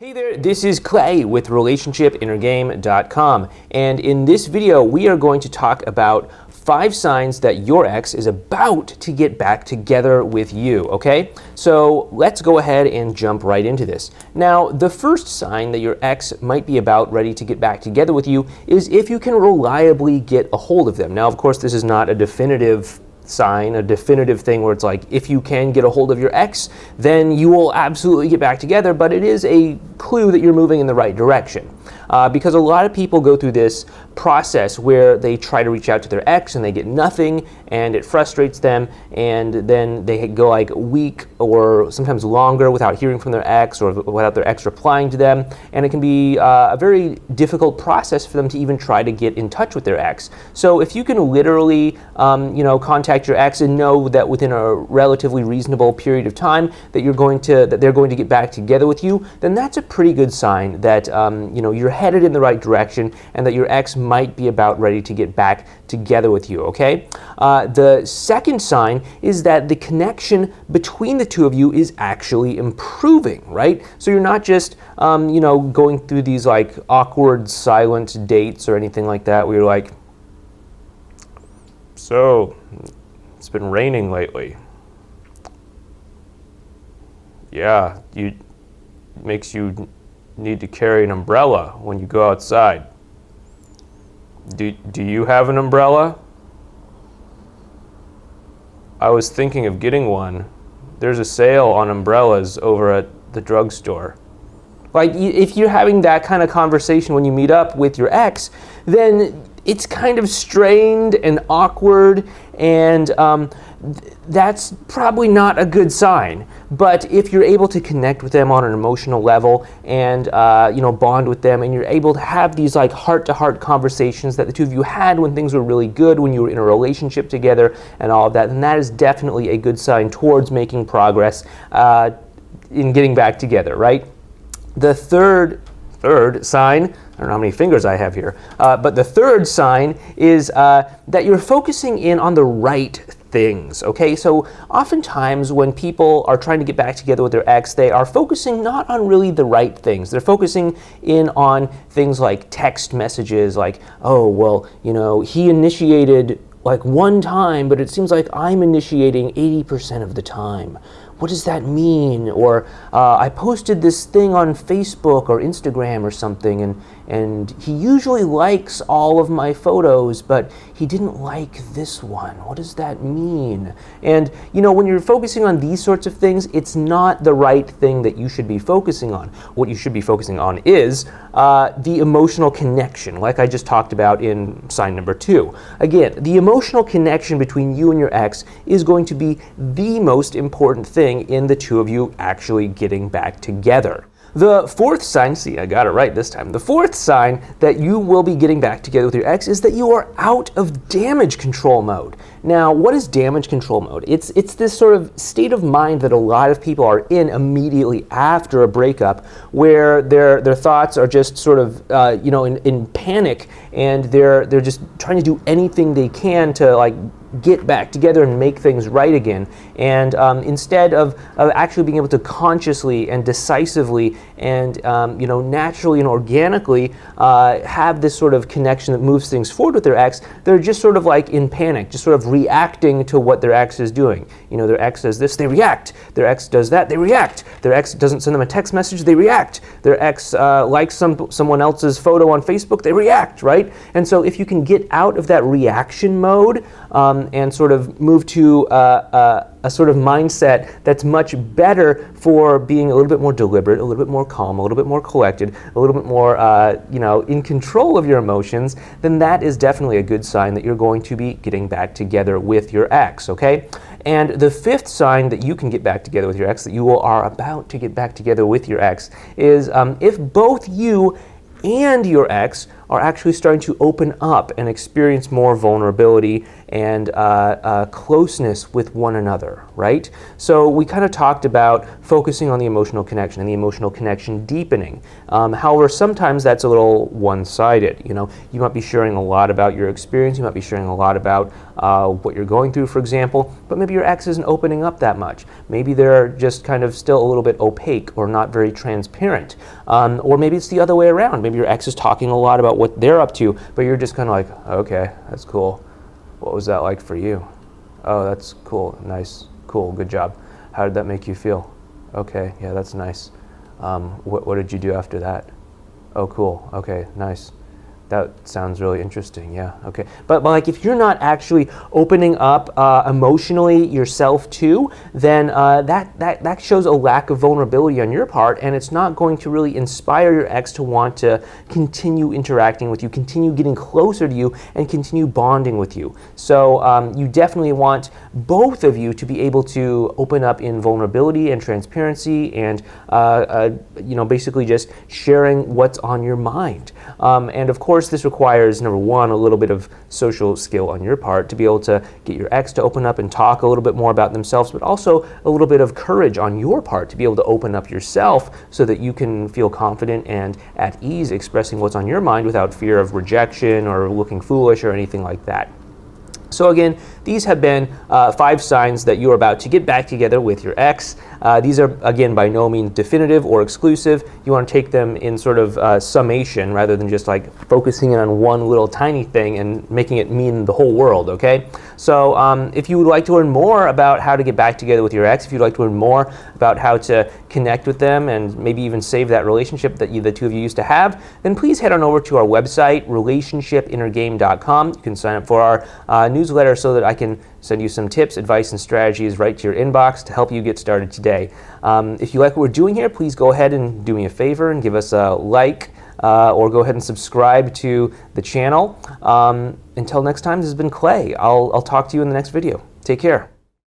Hey there, this is Clay with RelationshipInnerGame.com, and in this video we are going to talk about 5 signs that your ex is about to get back together with you, okay? So let's go ahead and jump right into this. Now, the first sign that your ex might be about ready to get back together with you is if you can reliably get a hold of them. Now, of course, this is not a definitive sign, a definitive thing where it's like, if you can get a hold of your ex, then you will absolutely get back together, but it is a clue that you're moving in the right direction. Because a lot of people go through this process where they try to reach out to their ex and they get nothing and it frustrates them, and then they go like a week or sometimes longer without hearing from their ex or without their ex replying to them, and it can be a very difficult process for them to even try to get in touch with their ex. So if you can literally contact your ex and know that within a relatively reasonable period of time that they're going to get back together with you, then that's a pretty good sign that you're headed in the right direction and that your ex might be about ready to get back together with you, okay? The second sign is that the connection between the two of you is actually improving, right? So you're not just, going through these like awkward silent dates or anything like that where you're like, so, it's been raining lately. Yeah, makes you need to carry an umbrella when you go outside. Do you have an umbrella? I was thinking of getting one. There's a sale on umbrellas over at the drugstore. Like, if you're having that kind of conversation when you meet up with your ex, then it's kind of strained and awkward, and that's probably not a good sign. But if you're able to connect with them on an emotional level and bond with them, and you're able to have these like heart-to-heart conversations that the two of you had when things were really good, when you were in a relationship together and all of that, then that is definitely a good sign towards making progress in getting back together, right? The third sign, I don't know how many fingers I have here, but the third sign is that you're focusing in on the right things, okay? So oftentimes when people are trying to get back together with their ex, they are focusing not on really the right things. They're focusing in on things like text messages, like, oh, well, he initiated like one time, but it seems like I'm initiating 80% of the time. What does that mean? Or I posted this thing on Facebook or Instagram or something, and he usually likes all of my photos, but he didn't like this one. What does that mean? And when you're focusing on these sorts of things, it's not the right thing that you should be focusing on. What you should be focusing on is the emotional connection, like I just talked about in sign number 2. Again, the emotional connection between you and your ex is going to be the most important thing in the two of you actually getting back together. The fourth sign, see, I got it right this time. The fourth sign that you will be getting back together with your ex is that you are out of damage control mode. Now, what is damage control mode? It's this sort of state of mind that a lot of people are in immediately after a breakup, where their thoughts are just sort of in panic, and they're just trying to do anything they can to like get back together and make things right again. And instead of actually being able to consciously and decisively and naturally and organically have this sort of connection that moves things forward with their ex, they're just sort of like in panic, just sort of reacting to what their ex is doing. Their ex does this, they react. Their ex does that, they react. Their ex doesn't send them a text message, they react. Their ex likes someone else's photo on Facebook, they react, right? And so if you can get out of that reaction mode and sort of move to a sort of mindset that's much better for being a little bit more deliberate, a little bit more calm, a little bit more collected, a little bit more in control of your emotions, then that is definitely a good sign that you're going to be getting back together with your ex, okay? And the fifth sign that you can get back together with your ex, that you are about to get back together with your ex, is if both you and your ex are actually starting to open up and experience more vulnerability and closeness with one another, right? So we kind of talked about focusing on the emotional connection and the emotional connection deepening. However, sometimes that's a little one-sided. You know, you might be sharing a lot about your experience, you might be sharing a lot about what you're going through, for example, but maybe your ex isn't opening up that much. Maybe they're just kind of still a little bit opaque or not very transparent. Or maybe it's the other way around. Maybe your ex is talking a lot about what they're up to, but you're just kind of like, okay, that's cool. What was that like for you? Oh, that's cool, nice, cool, good job. How did that make you feel? Okay, yeah, that's nice. What did you do after that? Oh, cool, okay, nice. That sounds really interesting, yeah, okay. But like if you're not actually opening up emotionally yourself too, then that shows a lack of vulnerability on your part, and it's not going to really inspire your ex to want to continue interacting with you, continue getting closer to you, and continue bonding with you. So you definitely want both of you to be able to open up in vulnerability and transparency and basically just sharing what's on your mind. And of course, this requires, number one, a little bit of social skill on your part to be able to get your ex to open up and talk a little bit more about themselves, but also a little bit of courage on your part to be able to open up yourself so that you can feel confident and at ease expressing what's on your mind without fear of rejection or looking foolish or anything like that. So again, these have been 5 signs that you're about to get back together with your ex. These are, again, by no means definitive or exclusive. You want to take them in sort of summation rather than just like focusing in on one little tiny thing and making it mean the whole world, okay? So if you would like to learn more about how to get back together with your ex, if you'd like to learn more about how to connect with them and maybe even save that relationship that the two of you used to have, then please head on over to our website, relationshipinnergame.com. You can sign up for our newsletter so that I can send you some tips, advice, and strategies right to your inbox to help you get started today. If you like what we're doing here, please go ahead and do me a favor and give us a like or go ahead and subscribe to the channel. Until next time, this has been Clay. I'll talk to you in the next video. Take care.